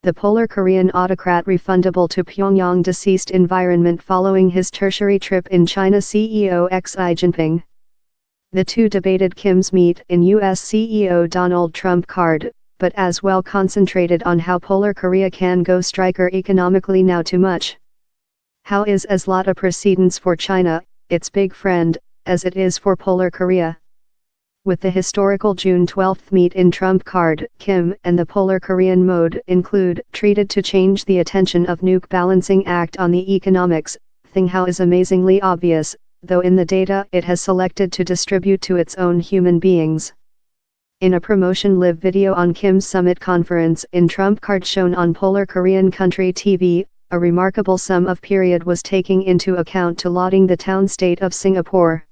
the polar Korean autocrat refundable to Pyongyang deceased environment following his tertiary trip in China CEO Xi Jinping. The two debated Kim's meet in U.S. CEO Donald Trump card, but as well concentrated on how polar Korea can go striker economically now too much. How is as lot a precedence for China, its big friend, as it is for polar Korea. With the historical June 12 meet in Trump card, Kim and the polar Korean mode include treated to change the attention of nuke balancing act on the economics, thing how is amazingly obvious, though in the data it has selected to distribute to its own human beings. In a promotion live video on Kim's summit conference in Trump card shown on polar Korean country TV, a remarkable sum of period was taking into account to lauding the town state of Singapore.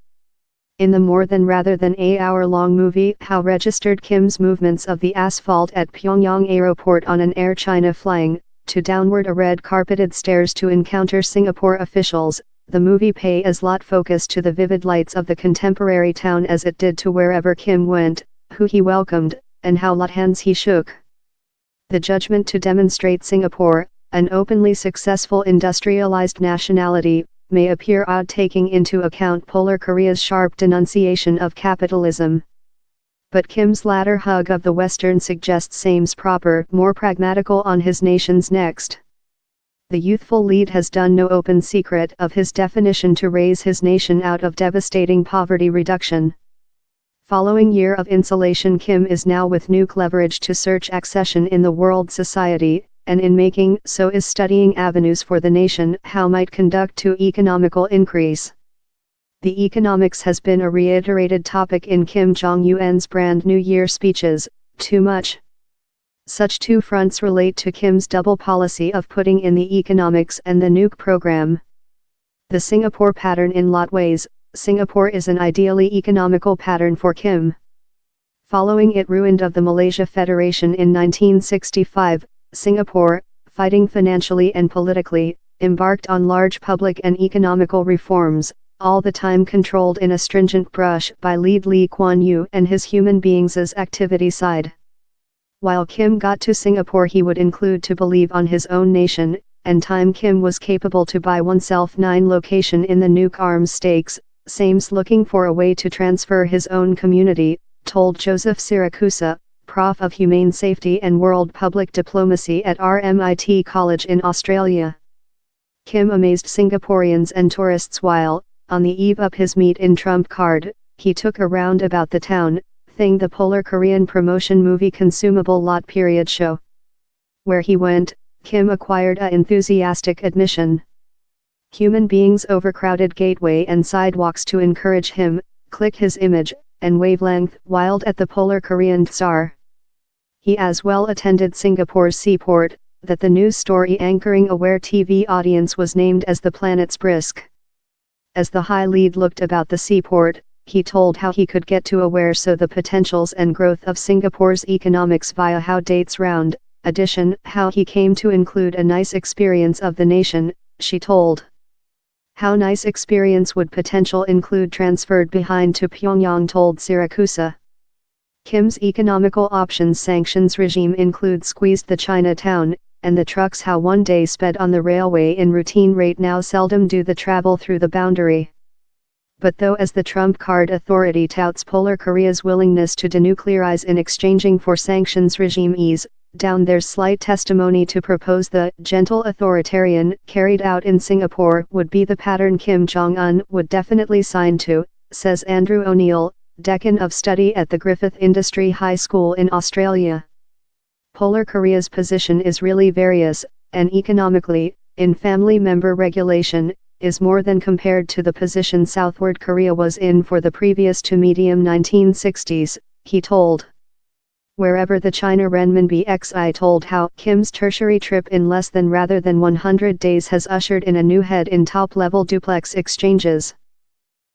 In the more than rather than a hour-long movie, how registered Kim's movements of the asphalt at Pyongyang airport on an Air China flying, to downward a red-carpeted stairs to encounter Singapore officials, the movie pay as lot focus to the vivid lights of the contemporary town as it did to wherever Kim went, who he welcomed, and how lot hands he shook. The judgment to demonstrate Singapore, an openly successful industrialized nationality, may appear odd taking into account polar Korea's sharp denunciation of capitalism. But Kim's latter hug of the Western suggests seems proper, more pragmatical on his nation's next. The youthful lead has done no open secret of his definition to raise his nation out of devastating poverty reduction. Following year of insulation, Kim is now with nuke leverage to search accession in the world society, and in making so is studying avenues for the nation how might conduct to economical increase. The economics has been a reiterated topic in Kim Jong-un's brand New Year speeches, too much. Such two fronts relate to Kim's double policy of putting in the economics and the nuke program. The Singapore pattern in lot ways, Singapore is an ideally economical pattern for Kim. Following it ruined of the Malaysia Federation in 1965, Singapore, fighting financially and politically, embarked on large public and economical reforms, all the time controlled in a stringent brush by lead Lee Kuan Yew and his human beings' activity side. While Kim got to Singapore, he would include to believe on his own nation, and time Kim was capable to buy oneself 9 location in the nuke arms stakes, same's looking for a way to transfer his own community, told Joseph Siracusa, Prof of Humane Safety and World Public Diplomacy at RMIT College in Australia. Kim amazed Singaporeans and tourists while, on the eve of his meet in Trump card, he took a round about the town, thing the polar Korean promotion movie consumable lot period show. Where he went, Kim acquired a enthusiastic admission. Human beings overcrowded gateway and sidewalks to encourage him, click his image, and wavelength wild at the polar Korean Tsar. He as well attended Singapore's seaport, that the news story anchoring Aware TV audience was named as the planet's brisk. As the high lead looked about the seaport, he told how he could get to Aware so the potentials and growth of Singapore's economics via how dates round, addition how he came to include a nice experience of the nation, she told. How nice experience would potential include transferred behind to Pyongyang, told Siracusa. Kim's economical options sanctions regime include squeezed the Chinatown, and the trucks how one day sped on the railway in routine rate now seldom do the travel through the boundary. But though as the Trump card authority touts polar Korea's willingness to denuclearize in exchanging for sanctions regime ease, down there's slight testimony to propose the gentle authoritarian carried out in Singapore would be the pattern Kim Jong Un would definitely sign to, says Andrew O'Neill, Decan of Study at the Griffith Industry High School in Australia. Polar Korea's position is really various, and economically, in family member regulation, is more than compared to the position Southward Korea was in for the previous to medium 1960s, he told. Wherever the China renminbi Xi told how Kim's tertiary trip in less than rather than 100 days has ushered in a new head in top-level duplex exchanges.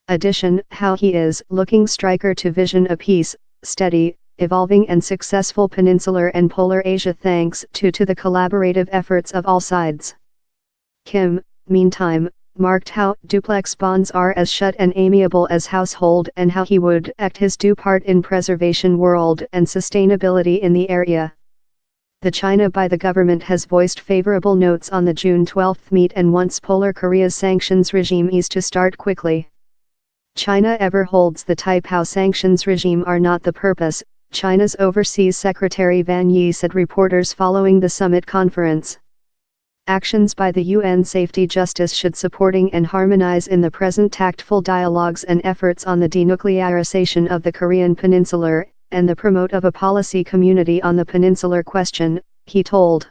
Addition, how he is looking striker to vision a peace, steady, evolving and successful peninsular and polar Asia thanks to the collaborative efforts of all sides. Kim, meantime, marked how duplex bonds are as shut and amiable as household and how he would act his due part in preservation world and sustainability in the area. The China by the government has voiced favorable notes on the June 12 meet and wants Polar Korea's sanctions regime ease to start quickly. China ever holds the type how sanctions regime are not the purpose, China's Overseas Secretary Wang Yi said reporters following the summit conference. Actions by the UN Safety Justice should supporting and harmonize in the present tactful dialogues and efforts on the denuclearization of the Korean Peninsula, and the promote of a policy community on the peninsular question, he told.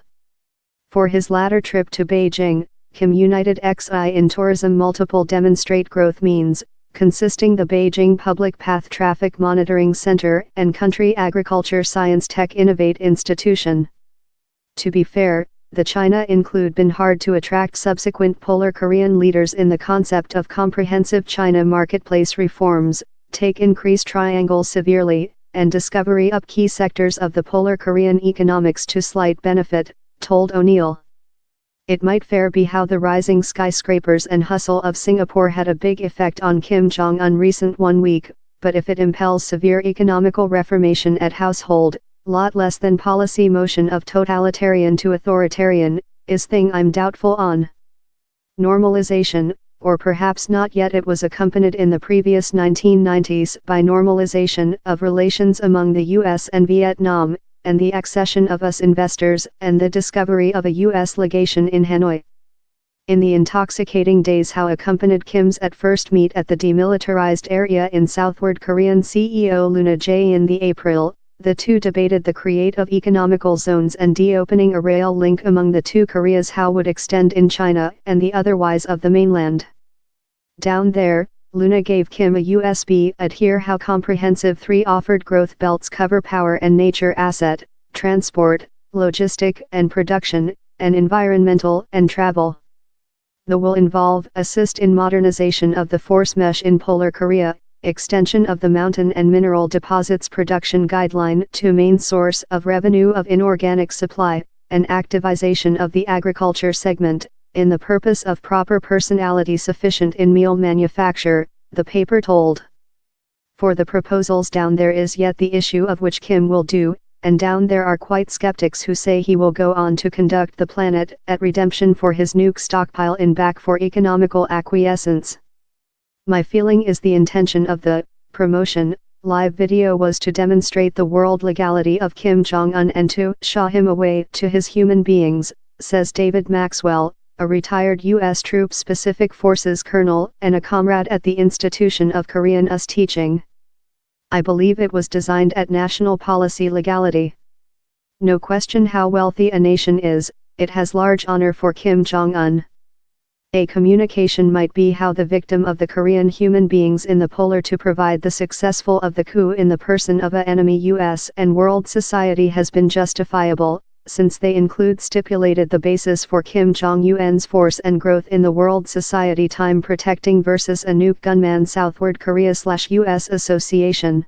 For his latter trip to Beijing, Kim united XI in tourism multiple demonstrate growth means, consisting the Beijing Public Path Traffic Monitoring Center and Country Agriculture Science Tech Innovate Institution. To be fair, the China include been hard to attract subsequent Polar Korean leaders in the concept of comprehensive China marketplace reforms, take increased triangle severely, and discovery up key sectors of the Polar Korean economics to slight benefit, told O'Neill. It might fair be how the rising skyscrapers and hustle of Singapore had a big effect on Kim Jong Un recent 1 week, but if it impels severe economical reformation at household, lot less than policy motion of totalitarian to authoritarian, is thing I'm doubtful on. Normalization, or perhaps not yet, it was accompanied in the previous 1990s by normalization of relations among the US and Vietnam, and the accession of US investors and the discovery of a US legation in Hanoi. In the intoxicating days how accompanied Kim's at first meet at the demilitarized area in southward Korean CEO Luna Jae in the April, the two debated the create of economical zones and de-opening a rail link among the two Koreas how would extend in China and the otherwise of the mainland. Down there, Luna gave Kim a USB adhere how comprehensive three offered growth belts cover power and nature asset, transport, logistic and production, and environmental and travel. The will involve assist in modernization of the force mesh in Polar Korea, extension of the mountain and mineral deposits production guideline to main source of revenue of inorganic supply, and activization of the agriculture segment, in the purpose of proper personality sufficient in meal manufacture, the paper told. For the proposals down there is yet the issue of which Kim will do, and down there are quite skeptics who say he will go on to conduct the planet at redemption for his nuke stockpile in back for economical acquiescence. My feeling is the intention of the promotion live video was to demonstrate the world legality of Kim Jong Un and to show him away to his human beings, says David Maxwell, a retired U.S. Troop Specific Forces colonel and a comrade at the Institution of Korean US Teaching. I believe it was designed at national policy legality. No question how wealthy a nation is, it has large honor for Kim Jong Un. A communication might be how the victim of the Korean human beings in the polar to provide the successful of the coup in the person of a enemy US and world society has been justifiable, since they include stipulated the basis for Kim Jong-un's force and growth in the world society time protecting versus a nuke gunman Southward Korea/US association.